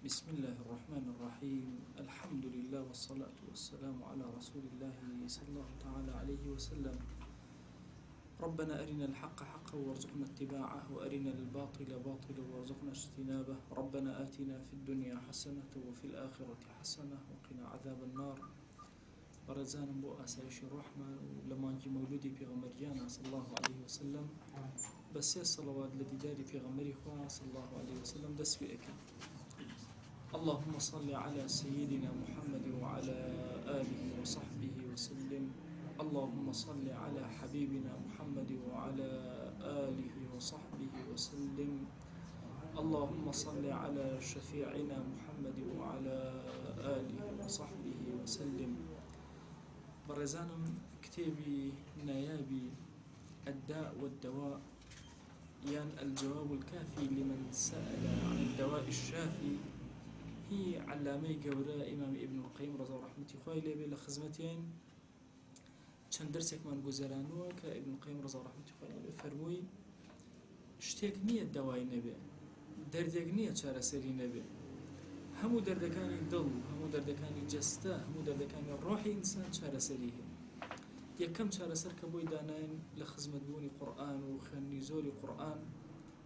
بسم الله الرحمن الرحيم. الحمد لله والصلاة والسلام على رسول الله صلى الله تعالى عليه وسلم. ربنا أرنا الحق حقا وارزقنا اتباعه، وأرنا الباطل باطلا وارزقنا اجتنابه. ربنا آتنا في الدنيا حسنة وفي الآخرة حسنة وقنا عذاب النار. برزان بو آسايش الرحمة لما نجي مولودي في غمريانا صلى الله عليه وسلم، بس الصلوات لديداري في غمري خواه صلى الله عليه وسلم دس بيك. اللهم صل على سيدنا محمد وعلى آله وصحبه وسلم. اللهم صل على حبيبنا محمد وعلى آله وصحبه وسلم. اللهم صل على شفيعنا محمد وعلى آله وصحبه وسلم. برزانم كتابي نيابي الداء والدواء، الجواب الكافي لمن سأل عن الدواء الشافي، هي علامي قوراء إمام ابن القيم رضا رحمتي خواه لبي لخزمتين چند درسك من گزارانوه كابن القيم رضا رحمتي خواه لبي فرموي شتيك نية دواي نبي، دردك نية چارة سري نبي. همو دردكاني دل، همو دردكاني جسته، همو دردكاني روحي إنسان چارة سريه. يكم چارة سر كبوي دانين لخزمت بوني قرآن وخني زوري قرآن،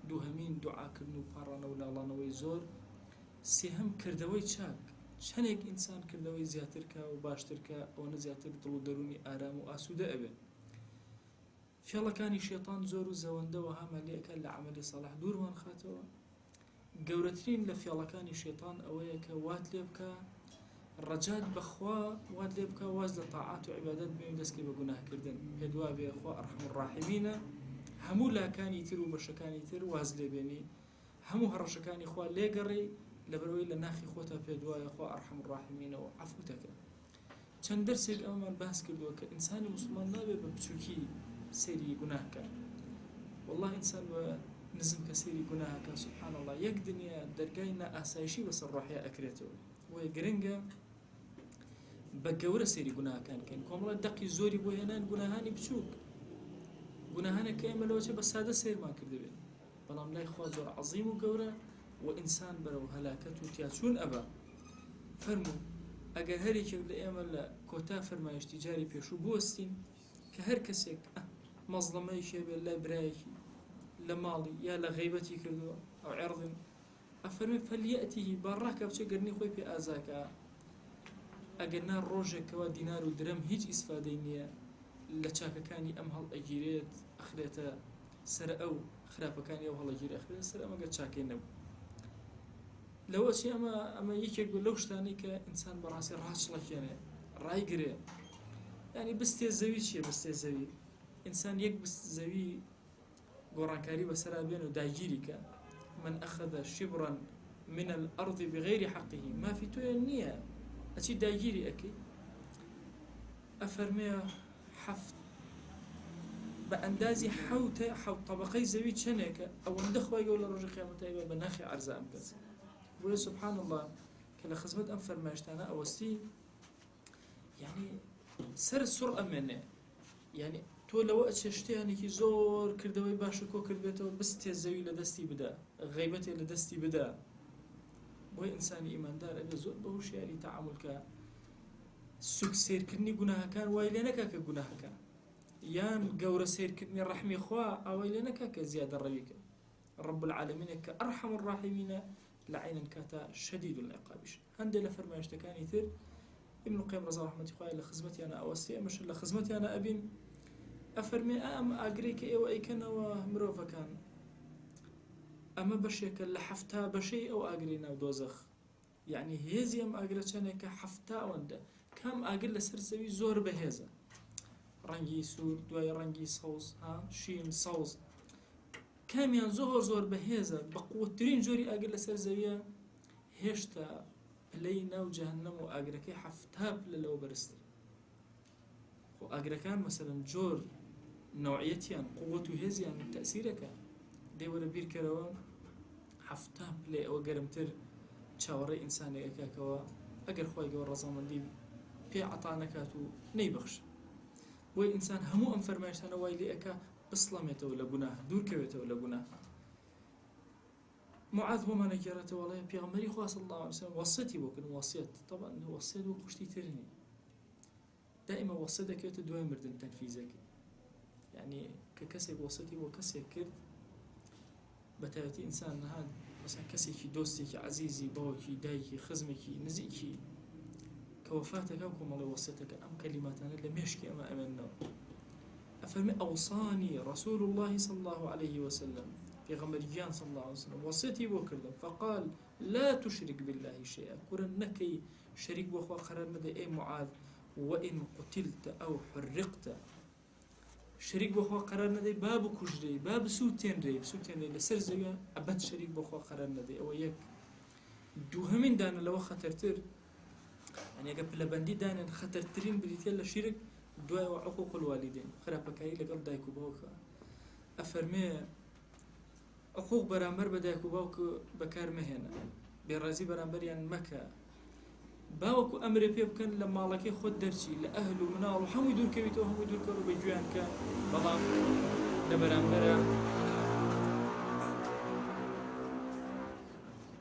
دو همين دعا كرنو بارانا ولا الله نوي زور. سهم کردوی چاک چنێک ئینسان کردەوەی زیاترکە و باشترکە ئەوە زیاتر دڵ و دەرونی ئارام و ئاسوودە ئەبێ. فێڵەکانی شێطان زۆر و زەوەندەوە هەمەلەیەکە لە عەمەلی ساڵح دوورمان خاتەوە. گەورەترین لە فێڵەکانی شێطان ئەوەیە کە وات لێ بکە ڕەجات بەخوا، وات لێ بکە واز لە تاعات و عیبادەت بێ و دەستکەی بە گوناهکردن. پێدوا بێ خوا ئەرحەم الراحیمینە، هەموو لاکانی تر و بەشەکانی تر واز لێ بێنی، هەموو هەڕەشەکانی خوا لێگەڕی لبروي لناخي خوتا بيدوايا خوا أرحم الراحمين وعفوتك. چند درسك أمان بحث كردوا كإنسان مسلمان نابي ببچوكي سيري گناهك. والله إنسان نزم كسيري گناهك سبحان الله. يك دنيا درقاينا آسايشي بس الروحية أكريتو ويقرنقا بقورة سيري گناهك كان كوملا دقي زوري بوهنان گناهاني بچوك گناهانا كامل وجه بس هذا سير ما كردبين بلام لا إخوة زور عظيم وقورة وإنسان برو هلاكته تياتشون أبا. فرمو أجا هريك لأمل كوتا فرما يشتجاري بيشو بوستين كهر كسك مظلمة يشبه لا برايك لمالي يا لغيبتي كردو أو عرض أفرمي فليأتيه باراك بشي قرني خوي في آزاكا. أجا نار روجك كوا دينار ودرم هيج إسفادينية لچاكا كاني أمهل أجيريت أخريتا سر أو خرابا كاني أو هل أجيري أخريتا سر أما قد شاكين نبو. لو أشي أما يكيق لو شتاني كإنسان براسي راش لك يعني راي قري يعني بستي زوي شيء بستي زوي إنسان يكبس زوي قران كاري بسرا بينه دايجيري من أخذ شبرا من الأرض بغير حقه ما في توي النية أشي دايجيري أكي أفرمي حفت بأندازي حوت طبقي زوي شنك أو ندخوا يقول الرجل قيامته بناخي عرزاء مكز. ويا سبحان الله كلا خزمت أنفر ماشتانا أوستي يعني سر السرعة منه يعني تو لو أتشتي يعني كي زور كردوي باشكو كربته بس تزوي لدستي بدا غيبتي لدستي بدا. وهي إنسان إيمان دار أبي زور بهوش يعني تعامل كا سوك سير كني جناها كان ويلنا كا جناها كان يان جور سير كني رحمي خوا أو ويلنا كا زيادة ربيك. رب العالمين كأرحم الراحمين لعين كاتا شديد العقاب. هندي لفرما يشتكاني ثير ابن القيم رضا رحمتي خواه لخزمتي أنا أوسي مش لخزمتي أنا أبين أفرمي أقريك إيو أيكن ومروفا كان أما بشيك لحفتا بشي أو أقرينا ودوزخ يعني هيزي أم أقريتشانيك حفتا وندا كم أقل سرسوي زور بهيزة رنجي سود دواي رنجي صوص شين صوص كاميان زور بهيزة بقوة ترين جوري أقل سر زوية هشتا بلينا وجهنم وأقركي حفتاب للو برستر وأقركان مثلا جور نوعيتيان قوة هزيان تأثيرك دي ولا بير كروان حفتاب لي أو قرمتر شاوري إنساني أكاكوا أقر خواي قوار رزامان دي بي عطانكاتو نيبخش وي إنسان همو أنفرماشتانا وايلي أكا بسلامته ولا جناه دور كويته ولا جناه معاذ هو ما نجرته والله بيغمري خوا صلى الله عليه وسلم وصيتي بوكن وصيت طبعا وصيت وكشتي ترني دائما وصيتك يتدوي مردن تنفيذك يعني ككسب وصيتي وكسب كرد بتاعتي إنسان هذا مثلا كسيكي دوستيكي عزيزي باوكي دايكي خزمكي نزيكي كوفاتك أمكم الله وصيتك أم كلمات أنا اللي مشكي أما أمنا أفهم أوصاني رسول الله صلى الله عليه وسلم في غمرجان صلى الله عليه وسلم وصيتي وكذا فقال لا تشرك بالله شيئا كرنكي شريك بأخوة قرار مدى أي معاذ وإن قتلت أو حرقت شريك بأخوة قرار ندي باب كجري باب سوتين ري لسر زويا أبد شريك بأخوة قرار ندي أو يك دوهمين دانا لو خطرتر يعني قبل بندي دانا خطرترين بديتيا لشرك دواء وعقوق الوالدين خرابك هاي لقل دايكو باوكا أفرمي عقوق برامبر بدايكو باوكو بكار مهنة برازي برامبر يعني مكة باوكو أمر بيبكن لما لكي خود درسي لأهل ومنال وهم يدور كبيتو وهم يدور كرو بجوان كان بلام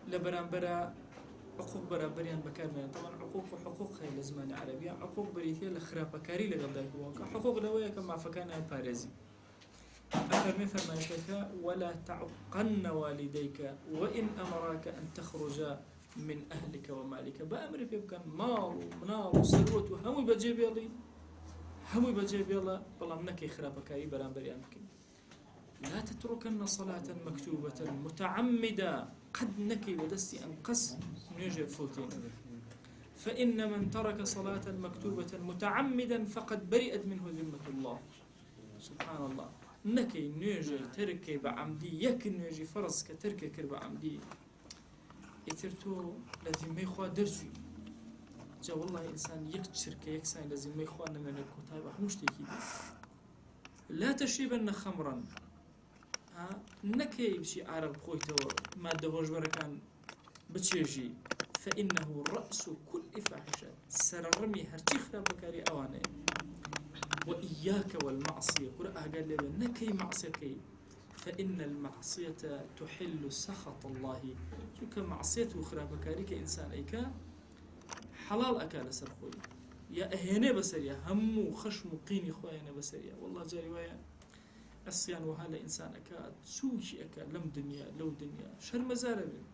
لبرامبرا عقوق برابريان بكارنا طبعا عقوق وحقوق هاي لزمان عربية عقوق بريتيا لخرافة كاري لغلداك وانكا حقوق لويا كما فكان باريزي أفرمي فرمايتك ولا تعقن والديك وإن أمراك أن تخرج من أهلك ومالك بأمر بيبكن مال ومنال وثروة وهمي بجيب يلي همي بجيب يلا بلا منكي خرافة كاري برابريان بكين لا تتركن صلاة مكتوبة متعمدة قد نكي ودستي أنقص نيجي فوتين فإن من ترك صلاة مكتوبة متعمدا فقد برئت منه ذمة الله سبحان الله نكي نيجي تركي بعمدي يكن نيجي فرص كتركي كر بعمدي يترتو لازم ما يخوى درسي جا والله إنسان يكتشر كيكسان لازم ما يخوى من الكتاب مشتكي لا تشربن خمرا نكي بشي عرب خويته مادة هوجبركان بتشيجي فإنه رأس كل فاحشة سررمي هرتي خراب بكاري أواني وإياك والمعصية قرأها قال لي نكي معصيكي فإن المعصية تحل سخط الله شو معصية وخراب بكاري كإنسان أيكا حلال أكال سرخوي يا أهيني بسريا هم وخشم وقيني خويا بسريا والله جاري ويا الصيان وهذا إنسان أكاد سوشي أكاد لم دنيا لو دنيا شر مزاربين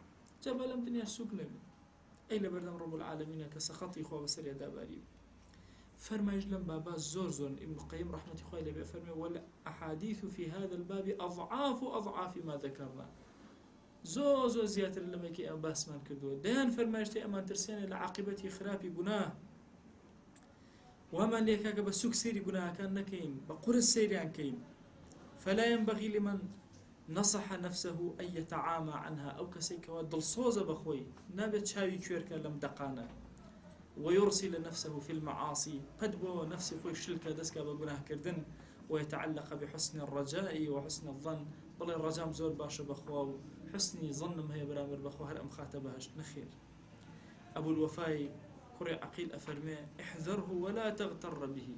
جاب لم دنيا سوق نبي أي لبردم رب العالمين كسخطي خواه بسرية داباري فرما يجلم بابا زورزون ابن القيم رحمة خواه لبي فرمي ولا أحاديث في هذا الباب أضعاف ما ذكرنا زو زيادة لما يكي أباس من كردو ديان فرما يجتي أمان ترسيني لعاقبتي خرابي قناه وما ليكاك بسوق سيري قناه كان نكين بقر السيري عن كين فلا ينبغي لمن نصح نفسه أن يتعامى عنها أو كسيك ودل صوزة بخوي نابت شاوي كويركا لم دقانا ويرسل نفسه في المعاصي قد بو نفسي خوي شلكا دسكا بقناه كردن ويتعلق بحسن الرجاء وحسن الظن بل الرجاء مزور باشا بخوا حسني ظن ما هي برامر بخوا هل أم خاتبهاش نخير أبو الوفاي كري عقيل أفرمي احذره ولا تغتر به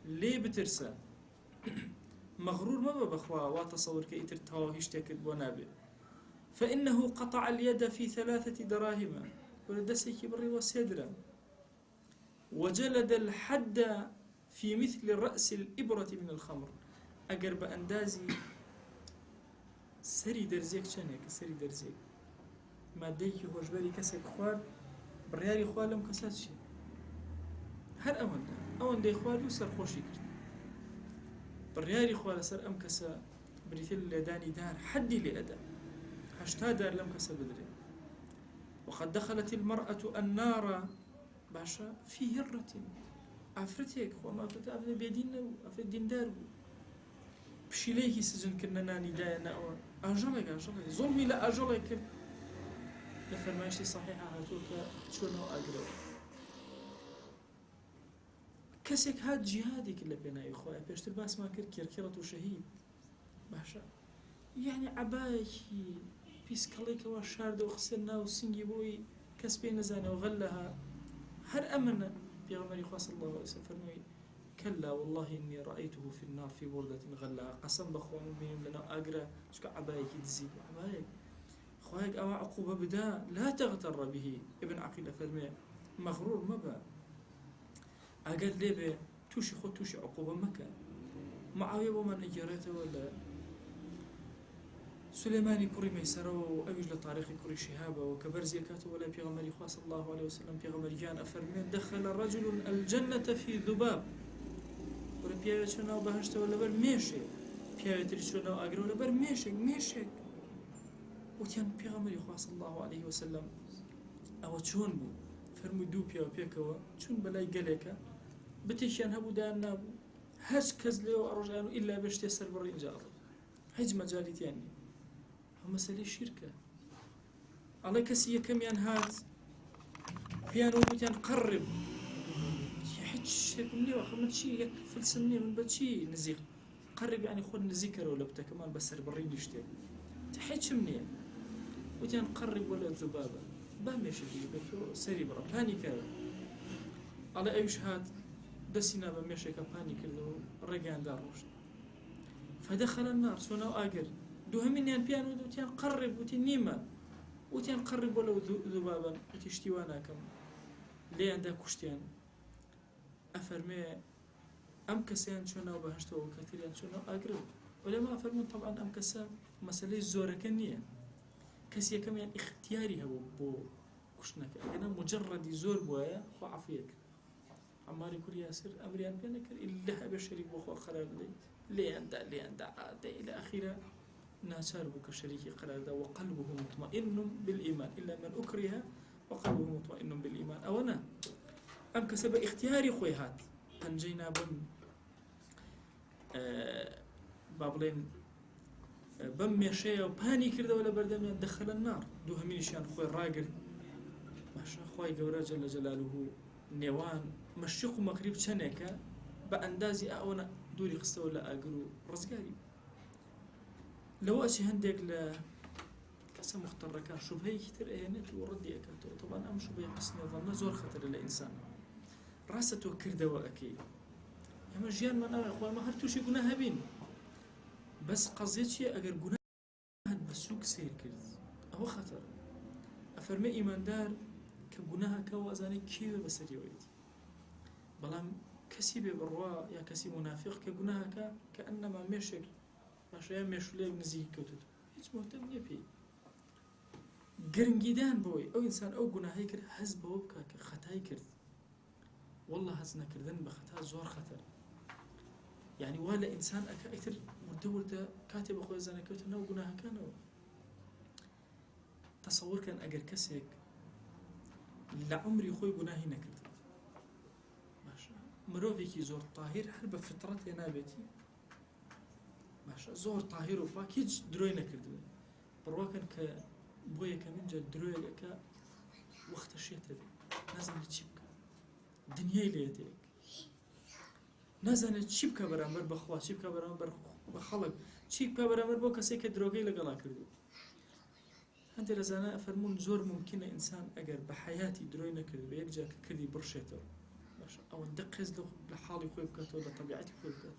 ليه بترسى مغرور ما بخوا وتصور كيتر تواهيش تاكل بونابي فإنه قطع اليد في 3 دراهم ولدسك بري وسيدرا وجلد الحد في مثل رأس الإبرة من الخمر أقرب أندازي سري درزيك شنك سري درزيك ما ديك هو جبالي كسك خوار برياري خوار لم كساتشي هر أون دي خوار يسر خوشي كرت برياري خوال سر أم كسا بريتل لداني دار حدي لأدا هشتا دار لم كسا بدري وقد دخلت المرأة النار باشا في هرة أفرتيك وما أفرت بيدين أفرت دين دار بشيليه سجن كنا ناني داينا أو أجلك ظلمي لا أجلك لفرمايشتي صحيحة هاتوك شنو أقرأ كسك هاد جهادي كله بينا إخوة بيشتر باس ما كر كيركيرة وشهيد باشا يعني عبايكي بيسكاليك وشارد وخسرنا وسنجي بوي كسبي نزانه وغلها هر أمنا بيغمر إخوة صلى الله عليه وسلم فرمي كلا والله إني رأيته في النار في بردة غلها قسم بخوان بينهم لنا أقرأ شكا عبايكي تزيد عبايك خواهيك أو عقوبة بدا لا تغتر به. ابن عقيل فرمي مغرور مبا أقل ليبه توشي خود توشي عقوبة مكة. معاوية ومن إجارته ولا سليماني كوري ميسره أويج لطارق كوري شهابه وكبرزي كاتو ولا بيغمري خواه صلى الله عليه وسلم بيغمري جان أفرمين دخل رجل الجنة في ذباب ولا بيغمري شنو بهشت ولا بر ميشي بيغمري شنو أقر ولا بر ميشك وتيان بيغمري خواه صلى الله عليه وسلم أو تشون بو فرمو دو بيكوا تشون بلاي قليكا بتيشان هبو دان نابو هاش كزليو أرجانو إلا بشتي سر برين جارو هج مجالي تياني هم مسألة الشركة الله كسي كم ينهات بيانو بتيان قرب يحج هيك مني وخمن شيء يك فلسمني من بتشي نزيق قرب يعني خود نزيكر ولا بتا كمان بس برين يشتي تحج مني وتيان قرب ولا ذبابة بامشي بيتو سري برا بانيكا على أيش هات دسينا بمشي كباني كله رجعان داروش فدخل النار سونا آجر دوهمين يان بيانو وتيان قرب وتيان نيمة وتيان قرب ولا ذبابا وتشتيوانا كم ليه عندها كشتيان أفرمي أم كسيان شونا وبهشتو كثيرين شونا آجر ولا ما أفرمون طبعا أم كسام مسألة زورة كنية كسي كم يعني اختياري هو بو كشناك أنا مجرد زور بوايا خو عفيك عماري كل ياسر أمريان بينكر إلا بشريك بخو قرار دي ليه عند إلى آخره ناصر بك شريكي قرار ده وقلبه مطمئن بالإيمان إلا من أكره وقلبه مطمئن بالإيمان أو أنا أم كسب اختياري خوي هات أنجينا بابلين مشي وباني كرده ولا بردم دخل النار دوها من شان خوي راجل ماشا خوي جورا جل جلاله نيوان مشيق مغرب شنكا بأندازي أونا دوري قصة ولا أقرو رزقاري لو أشي هندق ل كسا مختار كان شبهي كتير إهانات وردي أكاتو طبعا أم شبهي حسن ظن زور خطر للإنسان راسته كردة وأكيد أما جيان من أنا أخوان ما هرتوشي قناها بين بس قضيت شيء أجر قناها بسوق سير كرد أهو خطر أفرمي إيمان دار كقناها كوازاني كيف بسري ويدي بلام كسي ببروا يا كسي منافق كقناها كأنما مشك ماشي مشلي نزيك كتوت هيك مهتم يبي قرنجيدان بوي أو إنسان أو قناها يكر هز بوبك خطأ يكرد والله هزنا كردن بخطأ زور خطر يعني ولا إنسان أكثر مدورة كاتب أخوي زنا كتوت نو قناها كانوا تصور كان أجر كسيك لعمري خوي قناهي نكرد ماشا مروفيكي زور طاهر حرب فطرتي نابتي ماشا زور طاهر وباك هيج دروي نكرد برواكن كبويا كمن جا دروي لك وقت الشتاء نازل تشبكة دنيا ليتك نازل تشبكة برامبر بخوا تشبكة برامبر بخلق تشبكة برامبر بو كسي كدروغي لقلا كردو هندي رزانا أفرمون زور ممكنة إنسان أجر بحياتي دروينا كذا بيرجع كذي برشته باش أو ندقز له لحالي خوي بكاتو لطبيعتي خوي بكاتو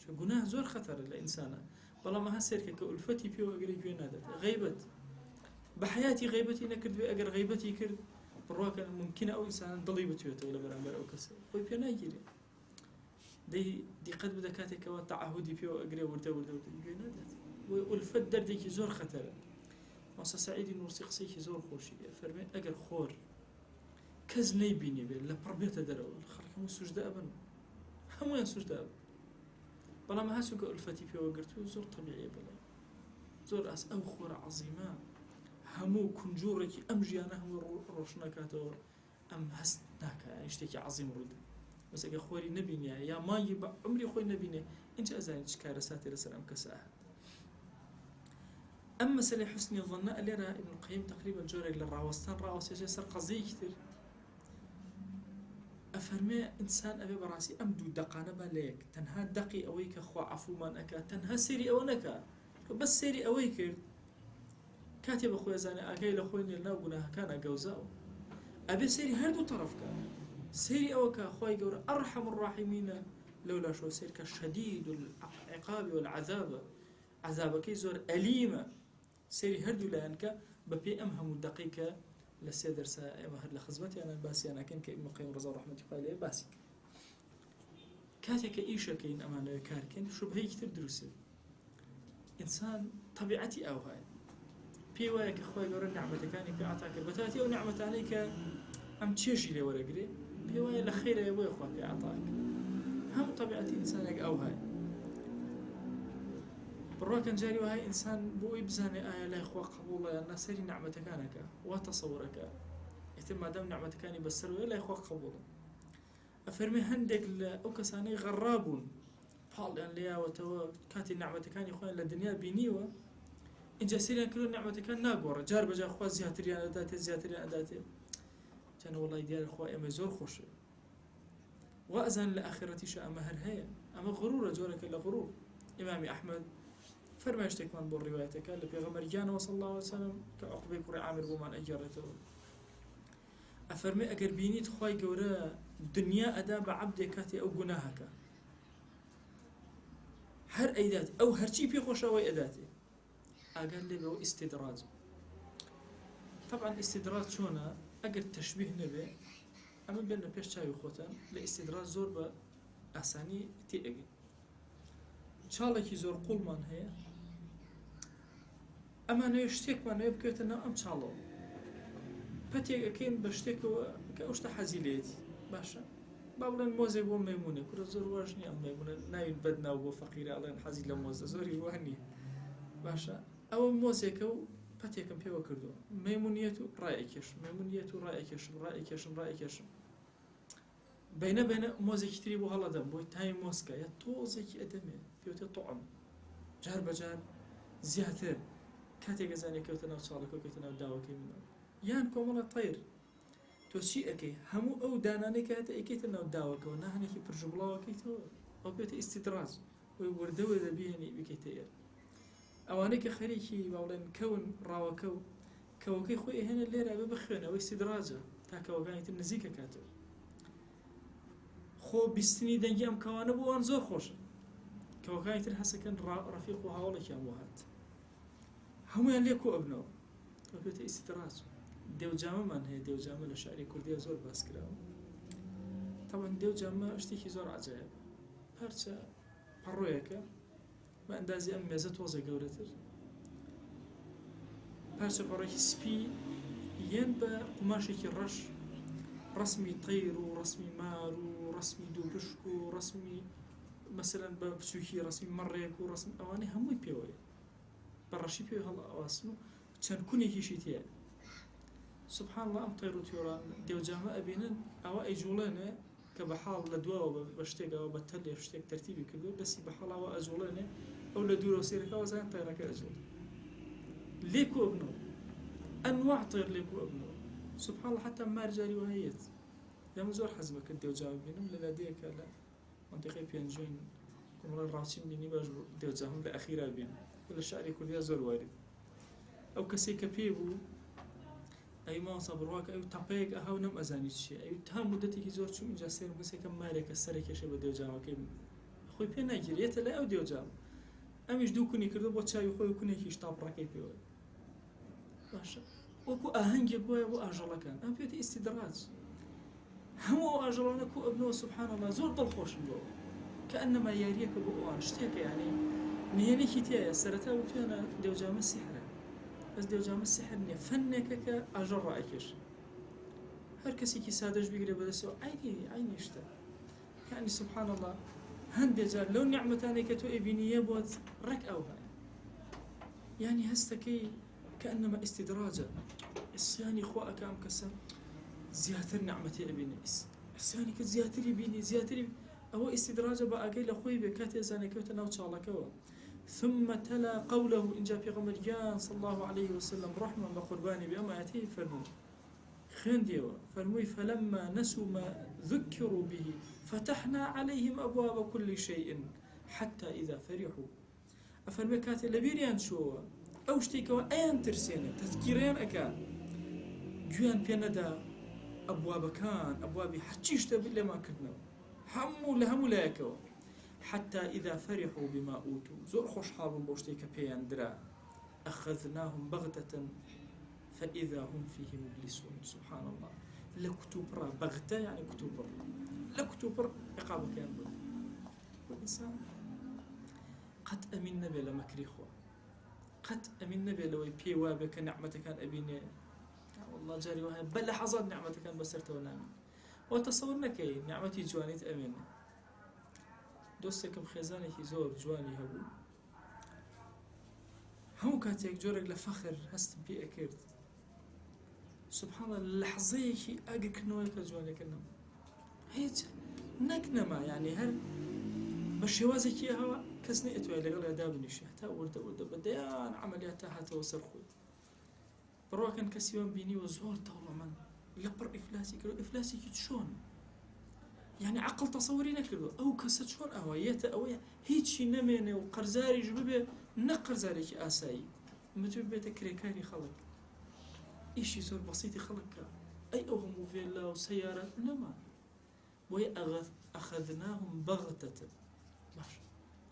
شو جناه زور خطر للإنسان والله ما هسير كألفتي بيو أجري بيو نادت غيبت بحياتي غيبتي نكرد بأجر غيبتي كرد برواك ممكنة أو إنسان ضليبتي ولا برامبر أو كسر خوي بيو نايجري دي قد بدكاتي كوا تعهدي بيو أجري ورده بيو نادت وألفت دردي زور خطر واسا سعيد نورسي قصيكي زور خوشي فرمي أجر خور كز نيبيني بي لبربيت درو الخلق همو سجدة أبن همو ين سجدة أبن بلا ما هاسو كألفتي بي وقرتو زور طبيعي بلا زور أس أو خور عظيمة همو كنجورك أم جيانا همو روشناكاتو أم هستناك يعني اشتكي عظيم رود بس أجر خوري نبيني يا ما يبا عمري خوي نبيني انت أزاين تشكارساتي لسر أم كساها أما مسألة حسن الظن اللي رأى ابن القيم تقريبا جوري للراوستان راوس يجي سر قضية كتير أفرمي إنسان أبي براسي أمدو دقانة باليك تنها دقي أويك خوا عفو من أكا تنها سيري أو نكا بس سيري أويك كاتب أخويا زاني أكاي لأخوين لنا وقناها كان أقوزاو أبي سيري هردو طرف كان سيري أوكا أخوي قول أرحم الراحمين لولا شو سيرك شديد العقاب والعذاب عذابك زور أليمة سيري هردو لأنك بەپێی ئەم هەموو دقیقە لە 3 دەرسە ئێمە هەر لە خزمەتیانە باسییانەکەن کە ئیبن قەیم ڕەزا ڕەحمەتی خوای لێ باسی کاتێککە ئیشەکەین ئەمانەوە کارکەن شوبهەیەکی تر دروستێت ئینسان طبیعەتی ئەو هەیە پێی وایە کە خۆی گەورە نعمەتەکانی پێ عەتا کرد بەتاتی ئەو نعمەتانەی کە ئەم چێژی لێ وەرەگرێ پێی وایە لە خەیرەیە بۆیە خوا پێ عەتا کرد هەموو طبیعەتی ئینسانێک ئەو هەیە بڕواکەن جاری وایە ئینسان بۆی بزانێ ئایا لای خوا قبوڵە یان ناسەری نعمەتەکانەکە وا تەسەوڕەکە ئیتر مادام نعمەتەکانی بەسەر لای خوا قبوڵە ئەفەرمێ هەندێک لە ئەو کەسانەی غەڕابوون پاڵیان لێیاوەتەوە کاتی نعمەتەکانی خۆیان لە دنیا بینیوە اینجا سریان کردو نعمەتەکان ناگۆڕە جار بەجار خوا زیاتریان ئەداتێ زیاتریان ئەداتێ جانە وەڵای دیارە خوا ئێمە زۆر خۆشە وەزان لە ئاخرەتیشە ئەمە هەر هەیە ئەمە غڕورە جۆرەکە لە غڕور ئیمامی ئەحمەد فەرمای شتێکمان بۆ ڕیوایەتەکە لە پێغەمبەرگیانەوە صلی الله علیه وسلم کە عوقبەی کوڕی عامر بۆمان ئەگێڕێتەوە ئەفەرمێ ئەگەر بینیت خوای گەورە دنیا ئەدا بە عەبدێک کاتی ئەو گوناهەکە هەر ئەیدات ئەو هەرچی پێ خۆشەوەی ئەداتێ ئاگەر لێ بەوە ئیستیدراج طبعا ئیستیدراج چۆنە ئەگەر تەشبیه نەبێ ئەمە بێن لە پێش چاوی خۆتان لە ئیستیدراج زۆر بە ئاسانی تێئەگەن چاڵێکی زۆر قوڵمان هەیە ئەمانەوە شتێکمانەوە بکەوێتە ناو ئەم چاڵەوە پەتێکەکەین بە شتێکەوە کە ئەو شتە حەزی لێتی باشە با بڵێن مۆزێک بۆ مەیمونە کورە زۆر واش نییە ئەم مەیمونە ناوین بەدناو بۆ فەقیرە ئەڵێن حەزی لە مۆزە زۆری وان نییە باشە ئەوە مۆزێکە و پەتێکم پێوە کردووە مەیمونیەت و ڕائێکێشم مەیمونیەت و ڕائێکێشم بینە مۆزێکی تری بۆ هەڵەدەم بۆی تای مۆسکە یا تۆزێکی ئەدەمێ پێوتە تۆعم جار بەجار زیاتر کاتێک گەزانێک کەوتە ناو چاڵەکە کەوتە ناو داوەکەی منەوە یان کۆمەڵە تەیر تۆ چی ئەەکەی هەموو ئەو دانانەی کە هەتە ئەیکەیتە ناو داوەکەەوە ناهەنێکی پرژبڵاوەکەیتەوە ئەو پێوتە ئیستیدراج وی وردەوە دەبیێنی بکەیتە ئێر ئەوانەی کە خەریکی باڵێن کەون ڕاوەکە و کەوەکەی خۆی هێنە لێرە بە بخوێنە ئەوەی ئیستیدراجە تا کەوەکانی تر نزیکە کاتەوە خۆ بیستنی دەنگی ئەم کەوانە بۆوان زۆر خۆشە کەوەکانی تر هەسەکەن ڕەفیق و هاوڵێکیان بۆ هات هەمویان لێ کۆ ئەبنەوە ئەو پێوتە ئیستیدراج دێوجامەمان هەیە دێوجامە لە شاری کوردیە زۆر باس کراوە طبعا دێوجامە شتێکی زۆر عەجایب پارچە پەڕۆیەکە بە ئەندازی ئەم مێزە تۆزە گەورەتر پارچە پەڕۆیەکی سپی یەن بە قوماشێکی ڕەش ڕسمی تەیر و ڕسمی مار و ڕسمی دووپشک و ڕسمی مەسەلەن بە بچووکی ڕسمی مەڕێک و ڕسم ئەوانەی هەمووی پێوەیە بە ڕەشی پێوە هەڵ ئەواسن و چەند کونێکیشی تێیە سبحان الله ئەم تەیر و تیۆران دێوجامە ئەبینن ئەوە ئەیجوڵێنێ کە بە حاڵ لە دواوە بە شتێکەوە بە تەلێ شتێک تەرتیبی کردو دەستی بە حاڵەوە ئەجوڵێنێ ئەو لە دوورە سێرەکەەوە زان تەیرەکە ئەجوڵ لێ کۆ ئەبنەوە ئەنواع تەیر لێ کۆ ئەبنەوە سبحان الله حتا مارجاری وهەیەت لەمە زۆر حەزمە کرد دێوجامە بینم لە لادەیەکە لە منطقەی پێنجۆین کۆمەڵە ڕاوچین بینی باش دێوجامە لە ئەخیرا بین لە شاری کوردیا زۆر وارد ئەو کەسێک کە پێ بوو ئەی ماوەسا بڕواکە ئەو تەپەیەک ئەهاو نەم ئەزانی چیە ئەو تا مودەتێکی زۆر چوو اینجا سێرم کەسێکە مارێکە سەرێکێشە بە دێوجامەکەی خۆی پێ ناگیرێتە لای ئەو دێوجامە ئەمیش دوو کونی کردو بۆ چاوی خۆی کونێکی شتاپڕەکەی پێوە باشە وەکو ئاهەنگێک وایە بۆ ئاژەڵەکان ئەم پێوتە ئیستیدراج هەموو ئەو ئاژەڵانە کۆ ئەبنەوە سبحان الله زۆر دڵخۆشن بۆ کە ئەنەما یاریەکە بۆ ئەوان شتێکە یعنی نهێنێکی تایە سەرەتا وتوێنە دێوجامە سیحرە بەس دێوجامە سیحر نییە فەنێکە کە ئاژەڵ ڕائەکێش هەر کەسێکی سادەش بیگرێ بەدەستەوە عینی شتە یعنی سبحان الله هەندێک جار لەو نیعمەتانەی کە تۆ ئەبینیە بۆت ڕێک ئەو هەیە یعنی هەستەکەی کە ئەنەما ئیستیدراجە ئیسیانی خوا ئەکە ئەم کەسە زیاتر نعمەتی ئەبینێ ئیسیانی کە زیاتری بینی زیاتری ئەوە ئیستیدراجە بە ئاگەی لە خۆی بێ کاتێ زانێکەوتە ناو چاڵەکەەوە ثم تلا قوله إن جاء في غمرجان صلى الله عليه وسلم رحمة بقرباني بأماته فرموا خنديوا فرموا فلما نسوا ما ذكروا به فتحنا عليهم أبواب كل شيء حتى إذا فرحوا أفرموا كاتي لبيريان شو أو شتيكوا أين ترسينا تذكيرين أكان جوان بيندا أبواب كان أبوابي حتشيش تبي ما كنا همو لا يكوا حتى إذا فرحوا بما أوتوا زور خوش حالهم بوشتي كبيان درا أخذناهم بغتة فإذا هم فيه مبلسون. سبحان الله. لكتوبرا بغتة يعني كتوبر، لكتوبر إقامة كان بود. والإنسان قد أمن نبي لمكري خوا، قد أمن نبي لو يبي وابك نعمة كان أبيني والله جاري وهاي بلحظات نعمة كان بسرت ونامي وتصورنا كي نعمتي جواني تأمين دوستكم خزاني زور جواني هبو هم كاتيك جورك لفخر هست بي أكيد. سبحان الله لحظة شيء أجر كنوي كجواني كنام هيج نكنما يعني هر بشوازك يا هوا كسني أتوي لقول أداب نشي حتى ورد بديان عملياتها حتى وصرخوا بروا كان كسيوان بيني وزور طول من لبر إفلاسي كلو إفلاسي كتشون يعني عقل تصورينا كلو أو كسر شون أهويته أو هيجي نمينه وقرزاري جببه نقرزاري كأساي مجببه تكريكاري خلق إيشي زور بسيط خلق أي أوهم فيلا وسيارات نما وي أخذناهم بغتة باش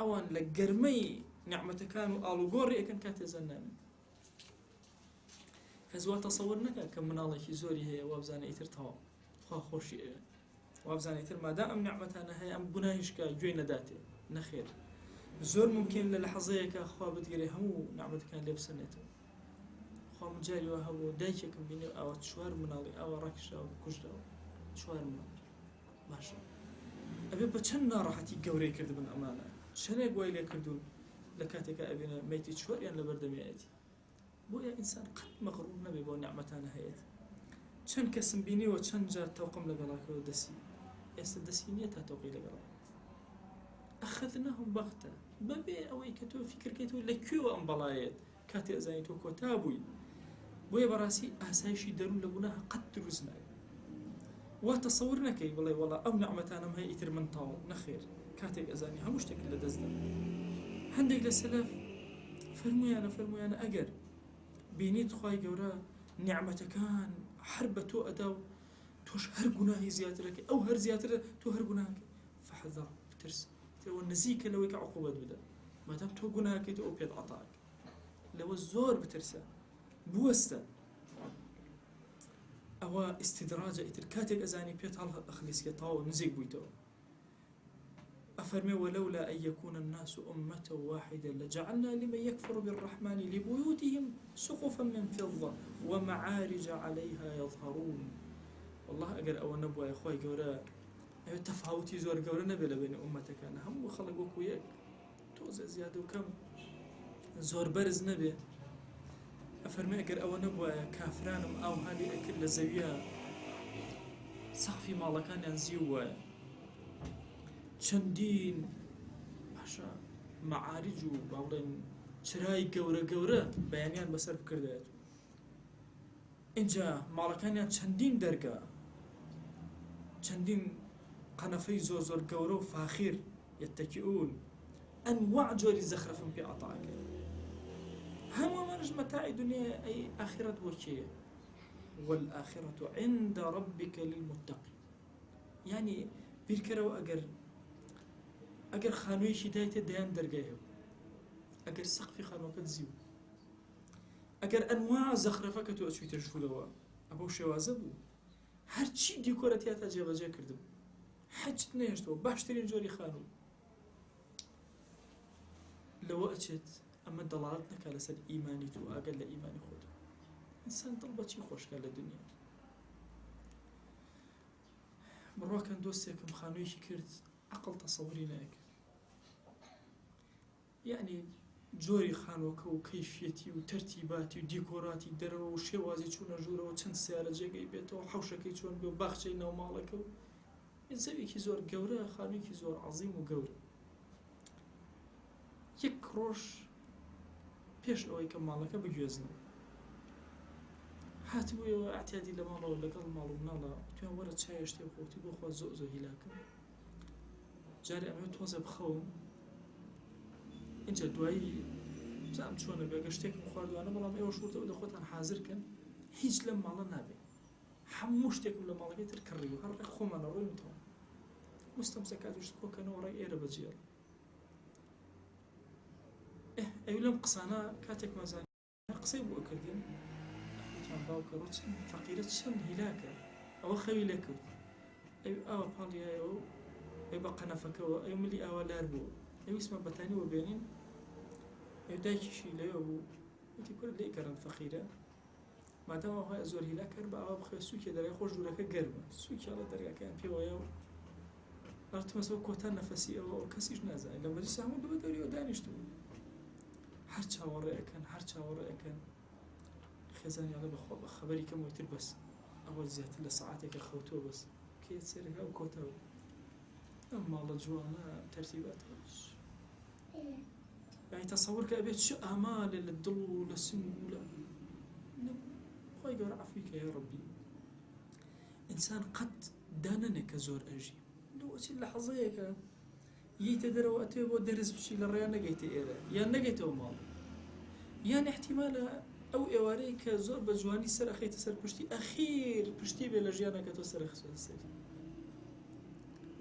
أوان لقرمي نعمة كانوا آلو قوري أكن كاتزنان فزوا تصورنا كم من الله زوري هي وابزانة إيتر توا خا خوشي وابزانة إيتر ما دام نعمتنا هي أم بناهش كجوين داتي نخير زور ممكن للحظة كأخوا بتجري همو نعمة كان لبسنته خا مجاري وهو دايشكم بيني أو تشوار من الله أو ركش أو كجدا تشوار من ماشي أبي بتشنا راحتي جوري كرد من أمانة شنو قوي لي كردون لكاتك أبينا ميتي تشوار يعني لبرد مياتي بويا إنسان قد مغرور نبي بو نعمتنا هيت چن كسم بيني وچن جا توقم لقلاك ودسي دسينيتها توقي لقلاك أخذناهم بغتة ببي أوي كتو فكر كتو لكيو أمبلايات كاتي أزايتو كتابوي بويا براسي أسايشي درون لقناها قد درسنا وتصورنا كي والله أو نعمتنا ما هي إتر من طاو نخير كاتي أزاني هموش تكل لدزنا هندق للسلاف فرمي أنا أجر بينيت خواي جورا نعمة كان حربة أداو توش هر جناهي زيادة لك أو هر زيادة تو هر جناهك فحذر بترس تو النزيك لو يك عقوبة بدا ما دام تو جناهك تو أبيض عطاك لو الزور بترسى بوستا أو استدراجة إتركاتك أزاني بيت هالها أخليس يطاو نزيك بيتو أفرمي ولولا أن يكون الناس أمة واحدة لجعلنا لمن يكفر بالرحمن لبيوتهم سقفا من فضة ومعارج عليها يظهرون. والله أجر أو نبوة يا أخوي جورا تفاوتي زور جورا نبي لبين أمتك أنا هم خلقوك وياك توزع زيادة وكم زور برز نبي أفرمي أجر أو نبوة كافران أو هذه أكل زويا سقفي مالكان ينزيوا چەندین باشا معارج و باڵێن چرای گەورە بەیانیان بەسەر بکردێت اینجا ماڵەکانیان چەندین دەرگا چەندین قەنەفەی زۆر گەورە و فاخیر يتكئون أنواع جۆری زەخرەفم پێ عەتاکە هەمووانش مەتاعی دنیا ئەی ئاخرەت بۆ کێیە والآخرة عند ربك للمتقين يعني بیرکەرەوە ئەگەر خانوویەکی دایتێ دەیان دەرگایە ئەگەر سەقفی خانووەکەت زیو ئەگەر ئەنواع زەخرەفەکە تۆ ئەچوویتە ژوورەوە ئەبەو شێوازە بوو هەرچی دیکۆرەتیا تا جێبەجێ کردم حەجت نێشتەوە باشترین جۆری خانوو لەوە ئەچێت ئەمە دەڵالت نەکا لەسەر ئیمانی تو ئاگەر لە ئیمانی خۆت ئینسان دڵ بەچی خۆشکە لە دنیا بڕواکەن دۆستێکم خانوویەکی کرد عقل تصوري ناك يعني جوري خانوكا وكيفيتي وترتيباتي وديكوراتي درو وشوازي چون جورا وچند سيارة جاقي بيتو وحوشكي چون بيو باخشي ناو مالكا زويكي زور قورا خانوكي زور عظيم وقورا يك روش بيش اوي كمالكا بجوزنا هاتبوي اعتيادي لمالا ولا قل مالو منالا توان ورا تشايشتي وخوتي بوخوا زوزو هلاكا جاري أمي توزع بخوم إنجا دوائي زعم شونا بيا قشتك مخاردو أنا بلام إيوه شورتا ودا خوتان حاضر كان هيج لما الله نابي حموشتك لما الله قيتر كريو هر خوم أنا روي متهم مستمسكات وشتكو كانوا وراي إيرا بجيال أيو لم قصانا كاتك مازاني قصي بو أكردين دایکیان باوکە ڕۆ چەند فەقیرە چەند هیلاکە ئەوە خەوی لەکەوت ئەی ئاوە پاڵیایەوە ئەی بە قەنەفەکەەوە ئەی ملی ئاوا لار بوو ئەویسمە بەتانی وە بێنین ئەو دایکیشی لەوێ بوو وتی کورد لێ گەڕن فەقیرە مادەما هەیە زۆر هیلا کرد بە ئاوا بخوێ سووکێ دەرگای خۆش ژوورەکە گەرمە سووکیاڵە دەرگاکەیان پێوەیە و ئەڵتمەسەوە کۆتان نەفەسی ئەوە کەسیش نازانێت لە مەجلیس هەموو دوو بە دەوریەوە دانیشتبوو هەر چاوەڕێەکەن خێزانیاڵە بەخۆ بە خەبەری کەم وتر بەس ئەوە زیاتر لە سەعاتێکە خەوتۆ بەس کێت سێرەکە و کۆتەوە ئەم ماڵە جوانە تەرتیبات یعنی تەسەوڕ کە ئەبێت چ ئامالێ لە دڵ و لە سنگ و لە خۆی گەورە عەفویکە یا ڕەبی ئینسان قەت دانەنێ کە زۆر ئەژی لەوەچی لەحەزەیەکە ییتە دەرەوە ئەتوێ بۆ دەرز بچی لە ڕێیان نەگەیتە ئێرە یان نەگەیتەوە ماڵ یان احتیمالە ئەو ئێوارەی کە زۆر بە جوانی سەر ئەخەیتە سەر پشتی ئەخیر پشتی بێ لە ژیانەکە تۆ سەرخسۆتە سەری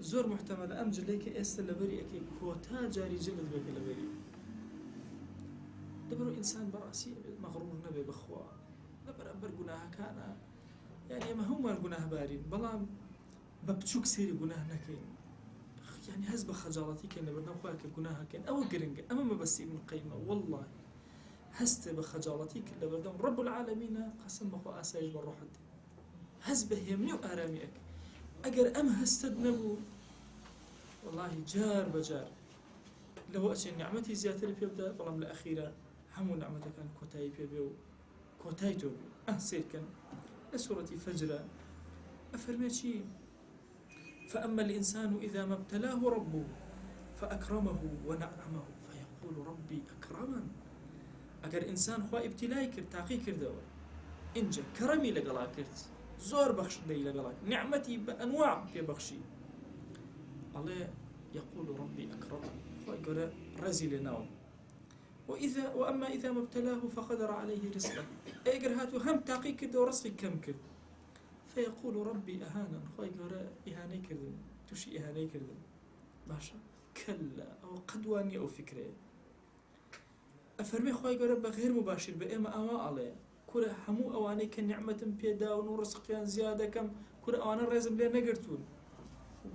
زۆر محتەمەلە ئەم جلەی کە ئێستا لەبەری ئەکەی کۆتا جاری جلت بێکە لەبەری لەبەرەوە ئینسان بەڕاستی مەغڕور نەبێ بەخوا لەبەرامبەر گوناهەکانە یعنی ئێمە هەمومان گوناهبارین بەڵام بە بچووک سێری گوناه نەکەین يعني هەز بە خەجاڵەتی کە لەبەردەم خۆیان کە گوناهەکەن ئەوە گرنگە ئەمە مەبەستی ابن قەیمە والله هەستە بە خەجاڵەتی کە لەبەردەم ڕەب العالەمینە قەسەم بەخوا ئاسایش بە ڕۆحت هەز بە هێمنی و ئارامی ئەکە ئەگەر ئەم هەستت نەبوو والله جار بەجار لەوە ئەچێن نیعمەتی زیاتر پێ بدات بەڵام لە ئەخیرە هەموو نیعمەتەکان کۆتایی پێ بێ و کۆتای تۆ بێ سیرکەن لە سوورەتی فەجرە ئەفەرمێ چی فأما الإنسان إذا ما ابتلاه ربه فأكرمه ونعمه فيقول ربي أكرمن أجر إنسان خوا ابتلاي كرد تاقي كردوا إنجا كرمي لقلا كرد زور بخش لي لقلا نعمتي بأنواع ببخشي الله يقول ربي أكرمن خوا يقول رزي لناو وأما إذا ما ابتلاه فقدر عليه رزقه أجر هاتو هم تاقي كرد ورزقي كم كرد فيقول ربي أهانا خواهي قرأ إهاني كردن توشي إهاني كردن باشا كلا أو قدواني أو فكرة أفرمي خواهي قرأ بغير مباشر بإما أما عليه كورا همو أواني كنعمة بيداون ورزقيان زيادة كم كورا أوانا الرزم ليه نقرتون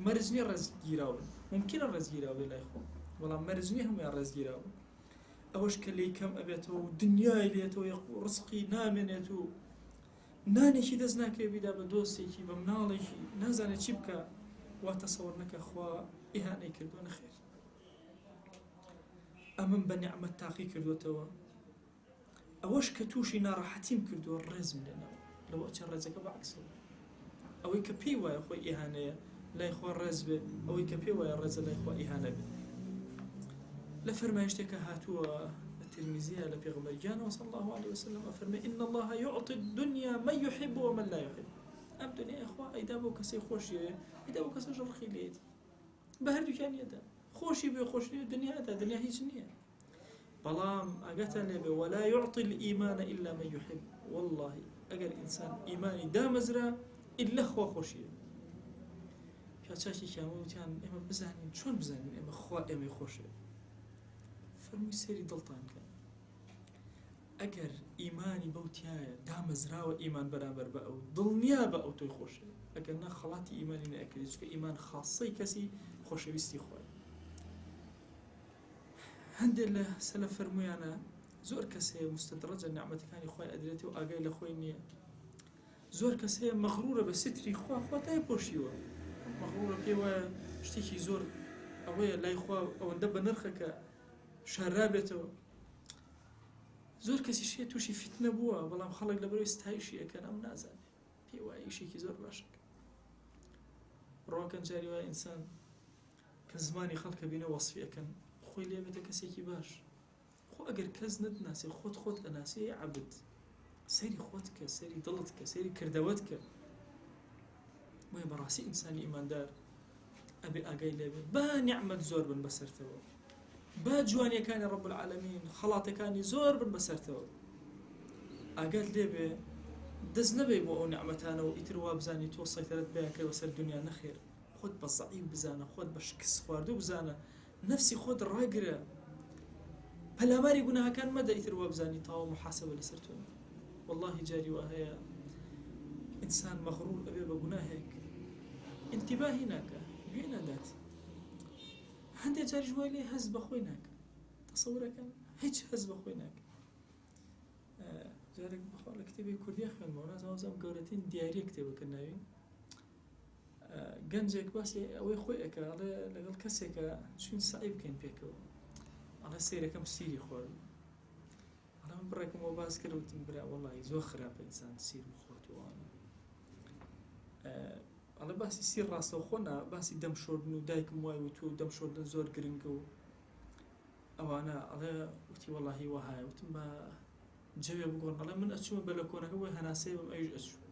مرزني الرزق جيراون ممكن الرزق جيراون لا يخون والله مرزني هم الرزق جيراون أوش كلي كم أبيتو دنيا إليتو رزقي نامنيتو نانێکی دەست ناکەوێت بیدا بە دۆستێکی بە مناڵێکی نازانێت چی بکە وا تەسەوڕ نەکە خوا ئیهانەی کردووە نەخێر ئەمەم بە نیعمەت تاقی کردوێتەوە ئەوەش کە تووشی ناڕەحەتیم کردووە ڕێزم لێنەوە لەوە چەند ڕێزەکە بەعکسەوە ئەوەی کە پێی وایە خۆی ئیهانەیە لای خوا ڕێز بێ ئەوەی کە پێی وایە ڕێزە لای خوا ئیهانە بێ لە فەرمایشتێکە هاتووە الترمذي على پیغمبر جان صلى الله عليه وسلم أفرمي إن الله يعطي الدنيا من يحب ومن لا يحب أم دنيا إخوة إدابو كسي خوشي إدابو كسي جرخي ليت بهر دكان يدا خوشي بي خوشي الدنيا هذا دنيا هي جنية بلام أقتل ولا يعطي الإيمان إلا من يحب والله أجر إنسان إيماني دامزرا إلا خوا خوشي كاتشاشي كاموتان إما بزانين شون بزانين إما خوا إما خوشي فرمي سيري دلطان كان أجر إيماني بوتيايا دامزراوة إيمان برابر بأو ضلنيا بأو توي خوش أجر نا خلاتي إيماني نأكل يسوك إيمان خاصي كسي خوش بيستي خوي هندي الله سلف فرمي أنا زور كسي مستدرجة نعمة كاني خوي أدريتي وأجي لخوي نية زور كسي مغرورة بستري خوا تاي بوشيوا مغرورة بيوا شتيكي زور أويا لا يخوا أو ندب نرخك شرابته زۆر کەسی شێ تووشی فتنە بووە بەڵام خەڵک لەبەرەوەی ستایشی ئەکەن ئەم نازانێت پێی وایە ئیشێکی زۆر باشەکە ڕۆکەن جاری وایە ئینسان کە زمانی خەڵکە بینە وەسفی ئەکەن خۆی لێ بێتە کەسێکی باش خۆ ئەگەر کەس نەتناسێ خۆت ئەناسێ عەبد سەیری خۆت کە سەیری دڵت کە سەیری کردەوەت کە وایە بەڕاستی ئینسانی ئیماندار ئەبێ ئاگای لێ بێت با نیعمەت زۆر بن بەسەرتەوە با جوانیەکانی ڕەب العالەمین خەڵاتەکانی زۆر بن بەسەرتەوە ئاگات لێ بێ دەست نەبێ بۆ ئەو نیعمەتانە و ئیتر وا بزانی تۆ سەیطرەت بەیەکەوە سەر دنیا نەخێر خۆت بە زەعیف بزانە خۆت بە شکست خواردوو بزانە نەفسی خۆت ڕاگرە پەلاماری گوناهەکان مەدە ئیتر وا بزانی تاوە محاسەبە لەسەر تۆ والله جاري وهي إنسان مغرور أبي بجناهك انتباه هناك بين ذات هندي جاري جوالي هز بخوينك تصورك هيج هز بخوينك جارك بخوال كتابي كردي خير مونا زوزم قولتين دياري كتابك النبي گەنجێک باسی ئەوەی خۆی ئەکە ئەڵێ لەگەڵ کەسێکە چون سعی بکەین پێکەوە ئەڵێ سیرەکەم سیری خۆر ئەڵێ من بڕێکمەوە باس کردوتم برا وەڵی زۆر خراپە ئینسان سیر بخۆتەوە ئەڵێ باسی سیر ڕاستەوە خۆنا باسی دەم شۆردن و دایکم وای و تو دەم شۆردن زۆر گرنگە و ئەوانە ئەڵێ وتی وەڵی وەهایە وتم بە جەوێ بگۆڕن ئەڵێ من ئەچوومە بە لە کۆنەکە بۆی هەناسەی بم ئەویش ئەچوو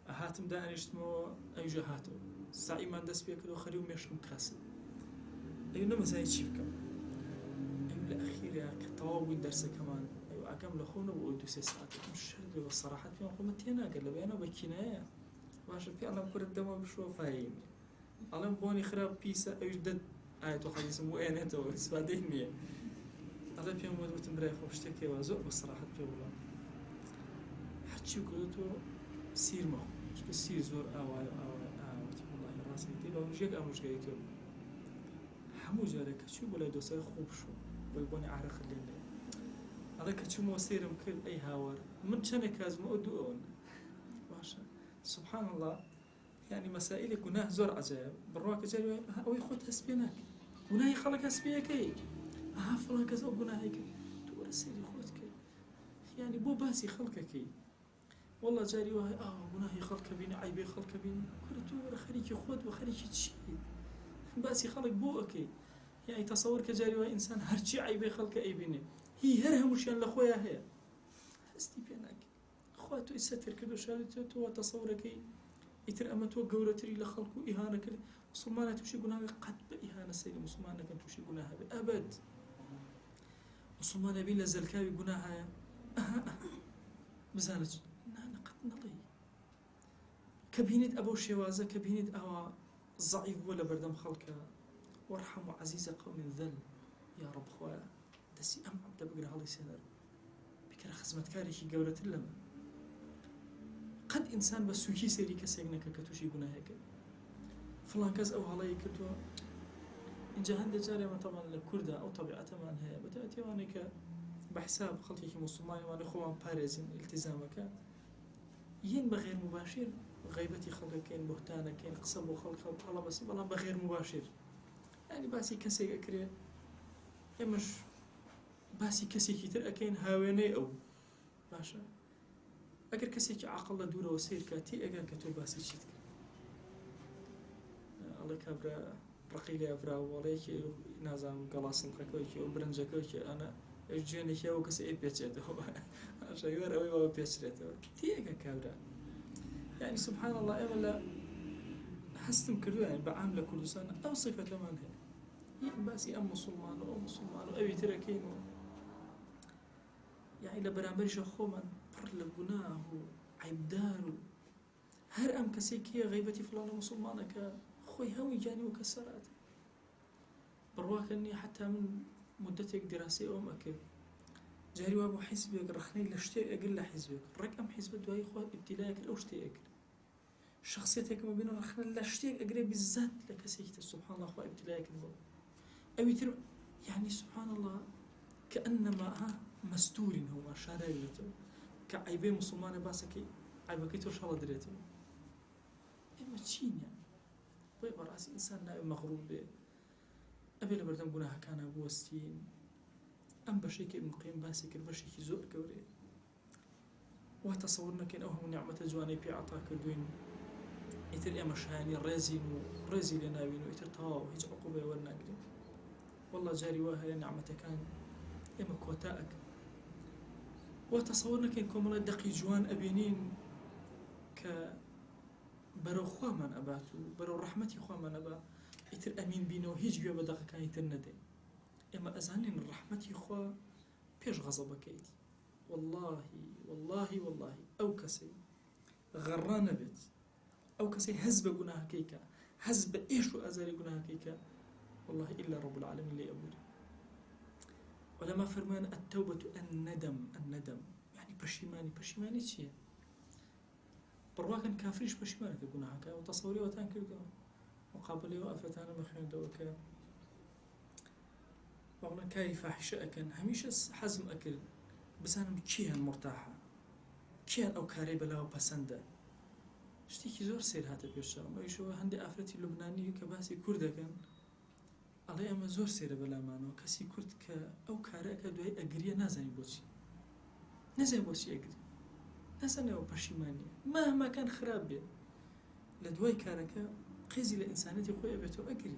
هاتم دانیشتمەوە ئەویژە هاتەوە سعیمان دەست پێ کردەوە خەری و مێشکم کاسم ئەو نەمەزانی چی بکەم ئەو لە ئەخیرە کە تەواو بووین دەرسەکەمان ئەو ئاکەم لە خۆنەوە بۆ 2-3 ساعتێکم شەر بێ بە سەراحەت پێم خۆمە تێناگەر لەوەیانە بە کینایە باشە پێ ئەڵەم کورت دەمە بشوە فایم ئەڵەم بۆنی خراپ پیسە ئەویش دەت ئاەت و حەدیثم بۆ ئێنێتەوە ئیسفادەی نییە ئەڵێ پێم وتم برای خۆ شتێکەوە زۆر بە سەراحەت پێ بڵێم هەرچی کردوتەوە سیر مەخۆ چونکە سیر زۆر ئاوایە ئاوتی وڵی ڕاستی تێ بە ژێک ئامۆژگاریتەوە هەموو جارێک کە چوو بۆ لای دۆسای خوب شو بۆی بۆنی عارەق لێن لێ ئەڵێ کە چوومەوە سێرم کرد ئەی هاوار من چەندێک کازمە ئەو دوو ئەوەن باشە سبحان الله يعني مسائل گناه زۆر عجایب بڕواکە جاری ئەوەی خۆت هەست پێ ناکە گوناهی خەڵک هەست پێەکەی ئاها فڵان کەس ئەو گوناهەکەی تو وەرە سێری خۆت کەی يعني بۆ باسی خەڵکەکەی والله جاري وهي گناهی خەڵکە بینی عیبی خەڵکە بینی کورە تو وەرە خەریکی خۆت بە خەریکی چی باسی خەڵک بۆ ئەەکەی يعني تصور کە جاری وای ئینسان هەرچی عیبی خەڵکە ئەیبینێ هی هەر هەمووشیان لە خۆیان هەیە هەستی پێ ناکەی خوا تۆی سەتر کردو شاوی تۆ تەسەورەکەی ئیتر ئەمە تۆ گەورەتری لە خەڵک و ئیهانە کرد مسلمانە تووشی گوناهی قەت بە ئیهانە سەیری مسلمان نەکەن تووشی گوناه هەبێ ئەبەد مسلمانە بین لە زەلکاوی گوناه هەیە بزانە نەقەت نەڵێ کە بینیت ئەبەو شێوازە کە بینیت ئەوە ضعیف بووە لە بەردەم خەڵکە وەرحەم و عەزیزە قەوم ذەل یا ڕەب خوایە دەستی ئەم عەبدە بگرە هەڵی سێنەر بکرە خزمەتکارێکی گەورەتر لەمە قەت ئینسان بە سووکی سێری کەسێک نەکە کە تووشی گوناهەکە فڵان کەس ئەو هەڵەیە کردووە اینجا هەندێک جارێ مەتەڵەن لە کووردا ئەو تەبیعەتەمان هەیە بەتایبەتیوانەی کە بەحساب خەڵکێکی موسڵمانیوانەی خۆمان پارێزین ئیلتیزامەکە یەن بە غێر مباشر غیبەتی خەڵکەکەین بوهتانەکەین قسە بۆ خەڵک هەڵە بەسی بەڵام بە غێر مباشر یعنی باسی کەسێک ئەکرێ ئێمەش باسی کەسێکی تر ئەکەین هاوێنەی ئەو باشە ئەگەر کەسێکی عاقڵ لە دوورەوە سیر کاتی ئەگەر کە تۆ باسی چیت کرد ئەڵێ کابرا ڕقی لێ ئەڤرا وەڵەیەکی نازانم گەڵاسنقەکەوەیکی ئەو برنجەکەوەکی ئەنە جوێنێکیەوە کەس ئێ پێچێتەوە شەیوەر ئەوەی وەوە پێچرێتەوە تێگە کابرا يعني سبحان الله ئێمە لە هەستم کردووە بەعام لە کوردستان ئەو صیفەتەمان هەیە باسی ئەم مسلمان و ئەو مسلمان و ئەوی ترەکەین و يعني لە بەرامبەریشە خۆمان پڕ لە گوناه و عیبدار و هەر ئەم کەسێک هەیە غیبەتی فڵانە مسلمانەکە خۆی هەمووی جانی و کەسەرات بڕواکە نییە حتا من مدەتێک دراسی ئەوم ئەکرد جاری وا بۆ حیزبێک ڕخنەی لە شتێک ئەگر لە حیزبێک ڕێک ئەم حیزبە دوایی خۆ ئیبتیلای کرد ئەو شتێک ئەکرد شخصیتێکمە بینە ڕخنە لە شتێک ئەگرێ بالذات لە کەسێکی تر سبحان الله خوا ئیبتیلای کرد بۆ ئەوی تر يعني سبحان الله كأنما مستورين هو شارع لته كعيبه مسلمان باسكي عيبك تو شاء الله دريته اما تشينيا بي براس انسان نائب مغرور به ابي لبردم گناه كان بوستين ام بشيك ابن قيم باسك بشيك زور كوري وتصورنا كان اوهم نعمه جواني في عطاك دوين يتر اما شاني رازين ورازي لناوين ويتر تاو هيج عقوبه ورناقري والله جاري وهي نعمه كان اما كوتاك وتصورنا كين كوملا دقي جوان أبينين ك برو خوا من أباتو برو رحمتي خوا من أبا يتر أمين بينو هيج جوا بدقة كان يتر ندي إما أزانين رحمتي خوا بيش غضبك كيتي والله والله والله أو كسي غران بيت أو كسي هزب جناه كيكا هزب إيش وأزاري جناه كيكا والله إلا رب العالمين اللي أبوري ولما فرمان التوبة الندم يعني پەشیمانی چییە؟ بڕواکەن کافریش پەشیمانەکە گوناهەکە و تەسەوریەوەتان کردەوە مقابلەوە ئەفرەتانە بەخوێندەوە کە بەڵێن کاری فاحیشە ئەکەن هەمیشە حەزم ئەکرد بزانم کیان مرتاحە کیان ئەو کارەی بەلاوە پەسەندە شتێکی زۆر سێر هاتە پێشەوە ئەویشەوە هەندێک ئافرەتی لوبنانی کە باسی کورد دەکەن ئەڵێ ئەمە زۆر سێرە بەلامانەوە کەسی کورد کە ئەو کارەکە دوای ئەگریە نازانی بۆچی ئەگری نەزانێەوە پەشیمانیە مەهماکان خراپ بێ لە دوای کارەکە قێزی لە ئینسانەتی خۆی ئەبێتەوە ئەگری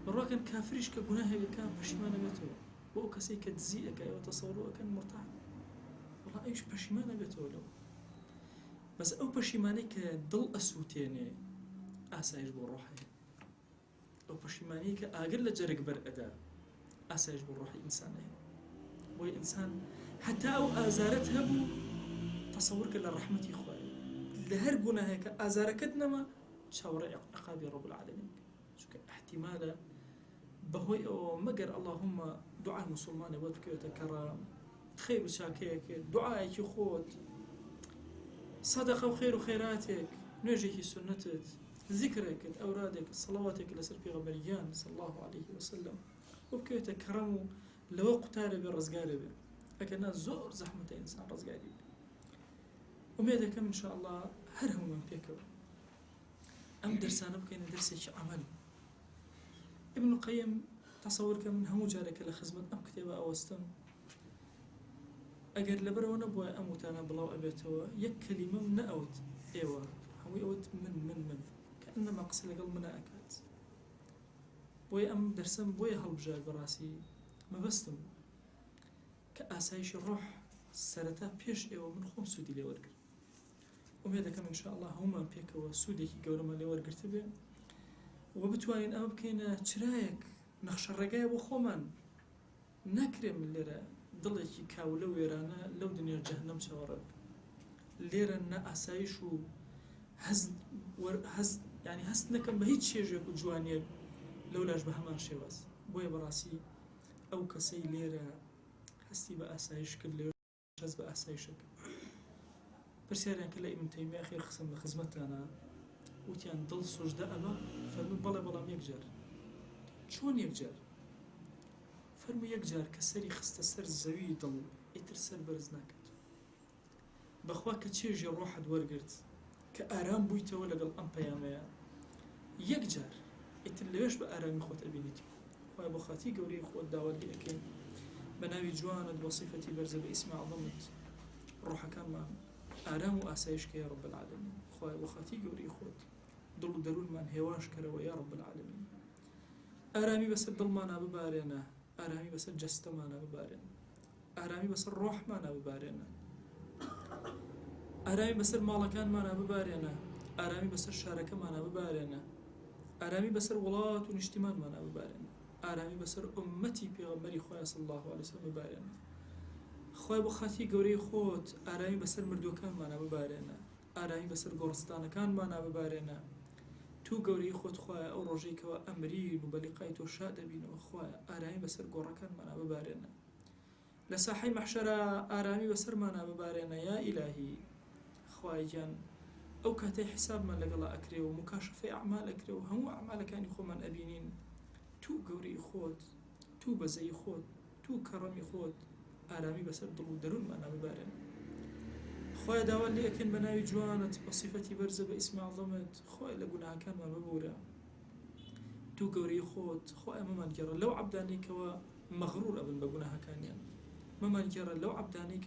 بڕواکەن کافریش کە گوناهێکەکان پەشیمانە بێتەوە بۆ ئەو کەسێک کە دزی ئەکایەوە تەسەوڕەکەن مرتاح وڵا ئەویش پەشیمانە بێتەوە لەوە بەس ئەو پەشیمانەی کە دڵ ئەسووتێنێ ئاسایش بۆ ڕۆحەیە ئەو پەشیمانەی کە ئاگر لە جەرگ بەرئەدا ئاسایش بۆ ڕۆحی ئینسانەیە بۆی ئینسان حتا ئەو ئازارەت هەبوو تەسەوڕکە لە ڕەحمەتی خوایە لە هەر گوناهێکە ئازارەکەت نەما چاوەڕێ عقابی ڕەب العالەمین چونکە احتیمالە بەهۆی ئەوە مەگەر اللهم دوعای موسڵمانێ بۆ بکەوێتە کەڕە خێر و چاکەیەکێ دوعایەکی خۆت صدقە و خێر و خێراتێک نوێژێکی سنەتت ذیکرێکت ئەورادێک سەڵاواتێک لەسەر پێغەمبەریان صلی الله عليه وسلم بۆ بکەوێتە کەڕەم و لەوە قوتارە بێ ڕزگارە بێ ئەگەنا زۆر زەحمەتە ئینسان ڕزگاری بێ ومێدەکەم انشاءالله هەر هەمومان پێکەوە ئەم دەرسانە بکەینە دەرسێکی عەمەل ابن القيم تصور كم من همو جارك لخزمت أم كتابة أوستم أجر لبرو نبوي أم وتانا بلاو أبيتوا يك كلمة من أوت إيوه هو أوت من كأنما قصة قل من أكاد بوي أم درسم بوي هالبجاج براسي ما بستم كأسايش الروح سرتا بيش إيوه من خم سودي لورقر ومهذا كم إن شاء الله هما بيك وسودي كي قولما لورقر تبي وبتوانين ئەوە بکەینە چرایەک نەخشەڕێگایە بۆ خۆمان ناکرێم لێرە دڵێکی کاو لە وێرانە لەو دنیا جەهەنەم چاوەڕێ لێرە نە ئاسایش و یعنی هەست نەکەم بە هیچ چێژێک و جوانیەک لەو لاش بە هەمان شێواز بۆیە بەڕاستی ئەو کەسەی لێرە هەستی بە ئاسایش کرد لێ هەست بە ئاسایشەکە پرسیاریان کە لە ئیبن تەیمیە خێر خسم لە خزمەتانە وتیان دڵ سوژدە ئەمە فەرمووی بەڵێ بەڵام یەکجار چۆن یەکجار فەرمووی یەکجار کە سەری خستە سەر زەوی دڵ ئیتر سەر بەرز ناکات بەخوا کە چێژی ڕۆحت وەرگرت کە ئارام بوویتەوە لەگەڵ ئەم پەیامەیە یەکجار ئیتر لەوێش بە ئارامی خۆت ئەبینیت خوای بۆ خاتی گەورەی خۆت داوات لێ ئەکەین بە ناوی جوانت بۆ سیفەتی بەرزە بە ئیسمی عەظەمت ڕۆحەکانمان ئارام و ئاسایشکە یا رب العالمین خوای بۆ خاتی گەورەی خۆت دڵ و دەروونمان هێواش کەرەوە یا رب العالمین ئارامی بەسەر دڵمانە ببارێنە ئارامی بەسەر جەستەمانە ببارێنە ئارامی بەسەر ڕۆحمانە ببارێنە ئارامی بەسەر ماڵەکانمانە ببارێنە ئارامی بەسەر شارەکەمانە ببارێنە ئارامی بەسەر وڵات و نیشتیمانمانە ببارێنە ئارامی بەسەر ئومەتی پێغەمبەری خۆی صلی الله علیه وسلم ببارێنە خوای بۆ خاتی گەورەی خۆت ئارامی بەسەر مردووەکانمانە ببارێنە ئارامی بەسەر گۆڕستانەکانمانە ببارێنە تو گەورەی خۆت خوایە ئەو ڕۆژێکەوە ئەمرین و بە لیقای تۆ شاد دەبینەوە خوایە ئارامی بەسەر گۆڕەکانمانە ببارێنە لە ساحەی مەحشەرە ئارامی بەسەرمانە ببارێنە یا ئیلاهی خوای گیان ئەو کاتەی حیسابمان لەگەڵا ئەکرێ و مکاشفەی ئەعمال ئەکرێ و هەموو ئەعمالەکانی خۆمان ئەبینین تو گەورەی خۆت تو بەزەی خۆت تو کەڕەمی خۆت ئارامی بەسەر دڵ و دەروونمانە ببارێنە خوای داوات لێ ئەکەین بە ناوی جوانت بە سیفەتی بەرزە بە ئیسمی عەظەمت خوای لە گوناهەکانمان ببورە تو گەورەی خۆت خوای مەمان گێڕە لەو عەبدانەی مەغرور ئەبن بە گوناهەکانیان مەمان گێڕە لەو عەبدانەی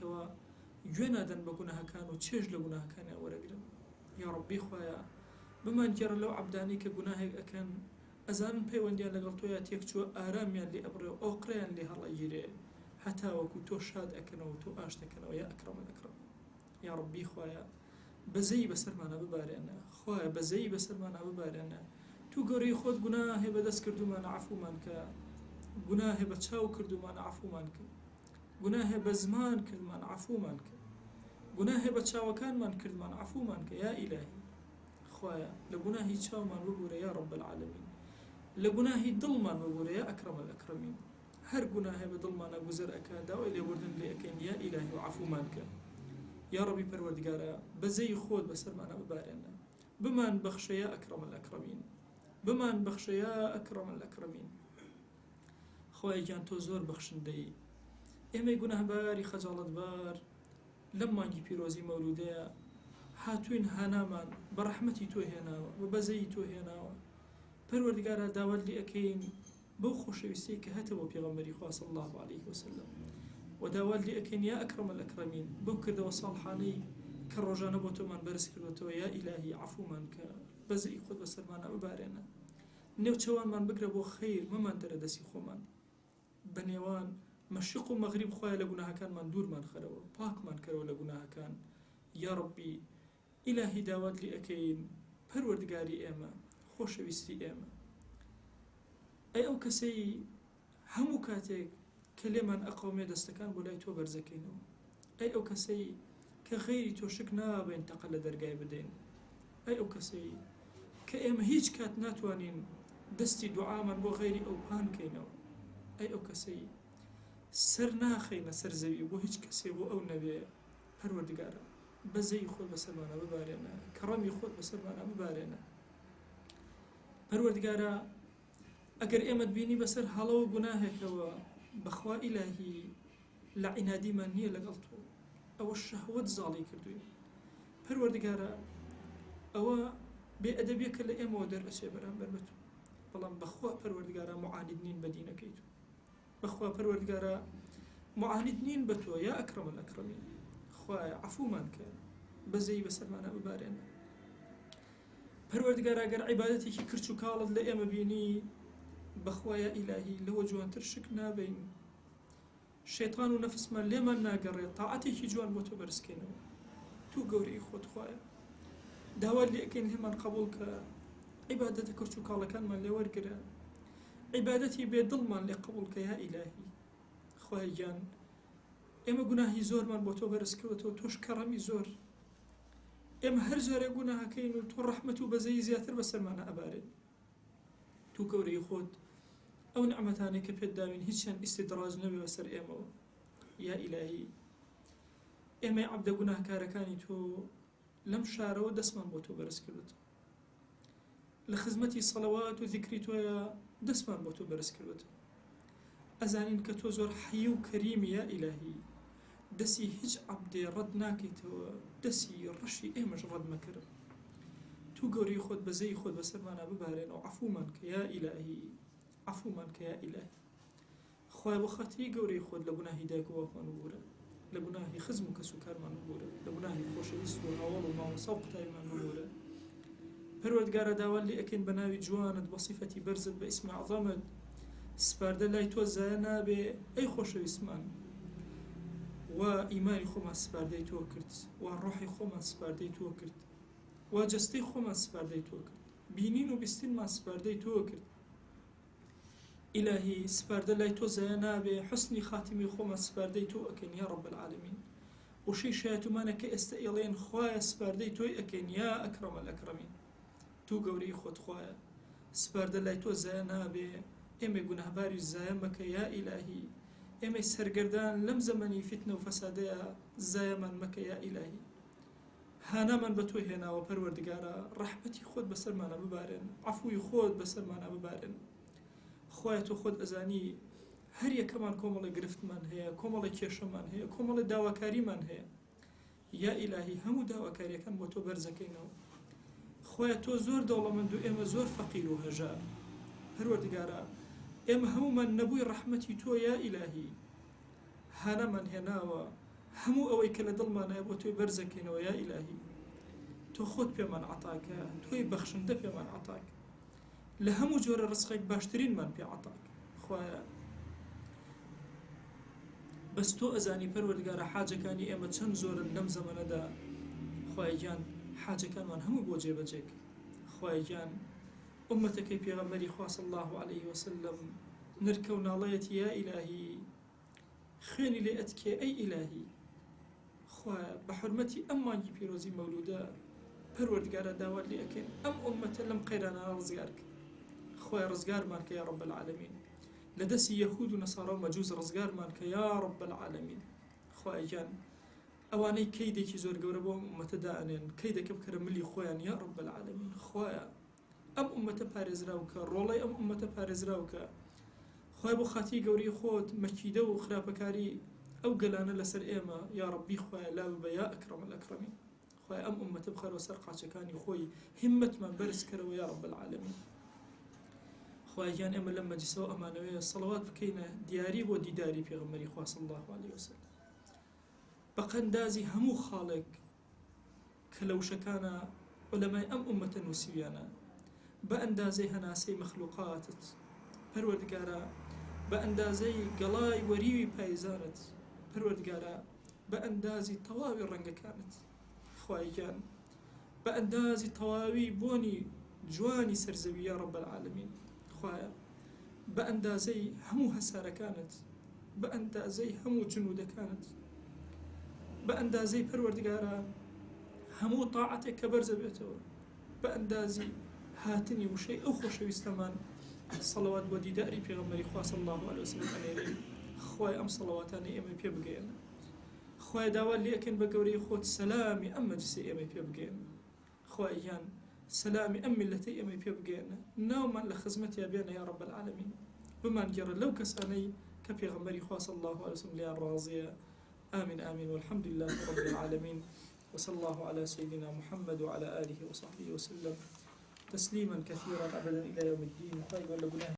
گوێ نادەن بە گوناهەکان و چێژ لە گوناهەکانیان وەرەگرن یا ڕەبی خوایە بمان گێڕە لەو عەبدانەی کە گوناهێک ئەکەن ئەزانن پەیوەندیان لەگەڵ تۆیە تێکچووە ئارامیان لێ ئەبڕێ و ئۆقرەیان لێ هەڵەگیرێ هەتا وەکو تۆ شاد ئەکەنەوە و تۆ ئاش دەکەنەوە یا ئەکرەم الأکرەم یا ڕەبی خوایە بەزەی بەسەرمانە ببارێنە خوایە بەزەی بەسەرمانە ببارێنە تو گەورەی خۆت گوناهێ بەدەست کردومانە عەفومان کە گوناهێ بە چاو کردومانە عەفومان کە گوناهێ بە زمان کردمان عەفومان کە گوناهێ بە چاوەکانمان کردمان عەفومان کە یا ئیلاهی خوایە لە گوناهی چاومان ببورە یا رب العالمین لە گوناهی دڵمان ببورە یا ئەکرەم الأکرەمین هەر گوناهێ بە دڵمانە گوزەر ئەکا داوای لێبوردن لێ ئەەکەین یا ئیلاهی و عەفومان کە یا ڕەبی پەروەردگارە بەزەی خۆت بەسەرمانە ببارێنە بمان بەخشە یا ئەکرەم الئەکرەمین بمان بەخشە یا ئەکرەم الئەکرەمین خوای گیان تۆ زۆر بەخشندەی ئێمەی گوناهباری خەجاڵەتبار لەم مانگی پیرۆزی مەولودەیە هاتوین هانامان بە ڕەحمەتی تۆ هێناوە بە بەزەی تۆ هێناوە پەروەردگارە داوات لێ ئەکەین بەو خۆشەویستی کە هەتە بۆ پێغەمبەری خوا صلی الله عليه وسلم و داوات لێ ئەکەین یا ئەکرەم الئەکرەمین بەو کردەوە ساڵحانەی کە ڕۆژانە بۆ تۆمان بەرز کردوەوە یا ئیلاهی عەفومان کە بەزەی خۆت بەسەرمانە ببارێنە نێوچەوانمان بگرە بۆ خەیر مەمان دەرە دەستی خۆمان بە نێوان مەشرق و مەغریب خوایە لە گوناهەکانمان دوورمان خەرەوە پاکمان کەرەوە لە گوناهەکان یا ڕەبی ئیلاهی داوات لێ ئەکەین پەروەردگاری ئێمە خۆشەویستی ئێمە ئەی ئەو کەسەی هەموو کاتێک کە لێمان ئەقەومێ دەستەکان بۆ لای تۆ بەرزەکەینەوە ئەی ئەو کەسەی کە غەیری تۆ شک نابێن تەقە لە دەرگای بدەین ئەی ئەو کەسەی کە ئێمە هیچ کات ناتوانین دەستی دوعامان بۆ غەیری ئەو پانکەینەوە ئەی ئەو کەسەی سەر ناخەینە سەر زەوی بۆ هیچ کەسێ بۆ ئەو نەبێ پەروەردگارە بەزەی خۆت بەسەرمانە ببارێنە کەڕەمی خۆت بەسەرمانە ببارێنە پەروەردگارە ئەگەر ئێمەت بینی بەسەر هەڵە و گوناهێکەوە بەخوا ئیلاهی لە عینادیمان نییە لەگەڵ تۆ ئەوە شەهوەت زاڵی کردوین پەروەردگارە ئەوە بێ ئەدەبیەکە لە ئێمەوە دەرئەچێ بەرامبەر بە تۆ بەڵام بەخوا پەروەردگارە معاند نین بە دینەکەی تۆ بەخوا پەروەردگارە معاند نین بە تۆ یا ئەکرەم الئەکرەمین خوایە عەفومان کە بەزەی بەسەرمانە ببارێنە پەروەردگارە ئەگەر عیبادەتێکی کرچ و کاڵت لە ئێمە بینی بەخوا یا ئیلاهی لەوە جوانتر شک نابین شەیطان و نەفسمان لێمان ناگەڕێت تاعەتێکی جوان بۆ تۆ بەرزکەینەوە تو گەورەی خۆت خوایە داوات لێ ئەکەین هێمان قبول کە عیبادەتە کرچ و کاڵەکانمان لێ وەرگرە عیبادەتی بێ دڵمان لێ قبول کە یا ئیلاهی خوای گیان ئێمە گوناهی زۆرمان بۆ تۆ بەرز کردوەوە تۆش کەڕەمی زۆر ئێمە هەر جارێک گوناهەکەین و تۆ ڕەحمەت و بەزەی زیاتر بەسەرمانە ئەبارێت تو گەورەی خۆت ئەو نعمەتانەی کە پێت داوین هیچیان ئیستیدراج نەبێ بەسەر ئێمەوە یا ئیلاهی ئێمەی عەبدە گوناهکارەکانی تۆ لەم شارەوە دەستمان بۆ تۆ بەرز کردوەوە لە خزمەتی سەڵەوات و ذیکری تۆیە دەستمان بۆ تۆ بەرز کردوەوە ئەزانین کە تۆ زۆر حەی و کەریمی یا ئیلاهی دەستی هیچ عەبدێ ڕەت ناکەیتەوە دەستی ڕەشی ئێمەش ڕەت مەکرد تو گەورەی خۆت بەزەی خۆت بەسەرمانە ببارێن و عەفومان کە یا ئیلاهی عەفومان کە یا ئیلاهی خوای بۆ خەتری گەورەی خۆت لە گوناهی دایک و باوکمان ببوورە لە گوناهی خزم و کەس و کارمان ببوورە لە گوناهی خۆشەویست و هاوڵ و ماوەسا و قوتایمان ببوورە پەروەردگارە داوات لێ ئەکەین بە ناوی جوانت بە سیفەتی بەرزت بە ئیسمی عەظەمت سپاردە لای تۆ زایە نابێ ئەی خۆشەویستمان و ئیمانی خۆمان سپاردەی تۆ کرد و ڕۆحی خۆمان سپاردەی تۆ کرد و جەستەی خۆمان سپاردەی تۆ کرد بینین و بیستینمان سپاردەی تۆ کرد ئیلاهی سپاردە لای تۆ زایە نابێ حسنی خاتمی خۆمان سپاردەی تۆ ئەکەین یا ڕەب العالمین وشەی شایەتومانە کە ئێستا ئێڵێن خوایە سپاردەی تۆی ئەکەین یا ئەکرەم الئەکرەمین تو گەورەی خۆت خوایە سپاردە لای تۆ زایە نابێ ئێمە گوناهباری زایە مەکە یا ئیلاهی ئێمەی سەرگەردان لەم زەمەنی فیتنە و فەسادەیە زایەمان مەکە یا ئیلاهی هانامان بە تۆ هێناوە پەروەردگارە ڕەحمەتی خۆت بەسەرمانە ببارێن عەفوی خۆت بەسەرمانە ببارێن خوایە تۆ خۆت ئەزانی هەر یەکەمان کۆمەڵی گرفتمان هەیە کۆمەڵی کێشەمان هەیە کۆمەڵی داواکاریمان هەیە یا ئیلاهی هەموو داواکاریەکان بۆ تۆ بەرزەکەینەوە خوایە تۆ زۆر دەوڵەمەند و ئێمە زۆر فەقیر و هەژار پەروەردگارە ئێمە هەمومان نەبووی ڕەحمەتی تۆ یا ئیلاهی هانەمان هێناوە هەموو ئەوەی کە لە دڵمانە بۆ تۆی بەرزەکەینەوە یا ئیلاهی تۆ خۆت پێمان عەتاکە تۆی بەخشندە پێمان عەتاکە لە هەموو جۆرە ڕزقێک باشترینمان پێ عەتاکە خوایە بەس تۆ ئەزانی پەروەردگارە حاجەکانی ئێمە چەند زۆرن لەم زەمانەدا خوای گیان حاجەکانمان هەموو بۆ جێبەجێ کە خوای گیان ئومەتەکەی پێغەمبەری خوا صلی الله عليه وسلم نرکە و ناڵەیەتی یا ئیلاهی خوێنی لێ ئەتکێ ئەی ئیلاهی خوایە بە حورمەتی ئەم مانگی پیرۆزی مەولودە پەروەردگارە داوات لێ ئەکەین ئەم ئومەتە لەم قەیرانە ڕزگار کە خوای ڕزگارمان کە یا ڕەب العالەمین لدەستی یەهود و نەسارا و مەجووس ڕزگارمان کە یا رب العالمین. خوای گیان ئەوانەی کەیدێکی زۆر گەورە بۆ ئومەتەدا ئەنێن کەیدەکە بکەرە ملی خۆیان یا رب العالمین. خوایە ئەم ئومەتە پارێزراوکە ڕۆڵەی ئەم ئومەتە پارێزراوکە. خوای بۆ خاتی گەوری خۆت مەکیدە و خراپەکاری ئەو گەلانە لەسەر ئێمە یا ربی خوایە لا ببە یا ئەکرەم الئەکرەمین. خوای ئەم ئومەتە بخەرەوە سەر قاچەکانی خۆی هیممەتمان بەرز کەرەوە یا رب العالمین. خوای گیان ئێمە لەم مەجلیسەوە ئەمانەوەیە سەڵەوات بکەینە دیاری بۆ دیداری پێغەمبەری خوا صلی الله علیه وسلم بە قەندازی هەموو خاڵێک کە لە وشەکانە عولەمای ئەم ئومەتە نووسیویانە بە ئەندازەی هەناسەی مەخلوقاتت پەروەردگارە، بە ئەندازەی گەڵای وەریوی پایزانت پەروەردگارە، بە ئەندازی تەواوی ڕەنگەکانت خوای گیان، بە ئەندازی تەواوی بۆنی جوانی سەرزەوی یا رب العالمین. خوایە بە ئەندازەی هەموو هەسارەکانت، بە ئەندازەی هەموو جنودەکانت، بە ئەندازەی پەروەردگارە هەموو تاعەتێک کە بەرزە بێتەوە، بە ئەندازی هاتنی وشەی ئەو خۆشەویستەمان سەڵەوات بۆ دیداری پێغەمبەری خوا صلی الله علیه وسلم ئەنێرێ. خوای ئەم سەڵەواتانەی ئێمە پێ بگەێنە. خوای داوا لێکن بە گەورەی خۆت سەلامی ئەم مەجلیسەی ئێمە پێ بگەێنە. خوای گیان سەلامی ئەم میلەتەی ئێمە پێ بگەێنە، ناومان لە خزمەتیا بێنە یا رب العالمین. بمان گێڕە لەو کەسانەی کە پێغەمبەری خوا صلی الله علیه وسلم لیان ڕازیە. آمين آمين والحمد لله رب العالمين وصلى الله على سيدنا محمد وعلى آله وصحبه وسلم تسليما كثيرا أبدا إلى يوم الدين.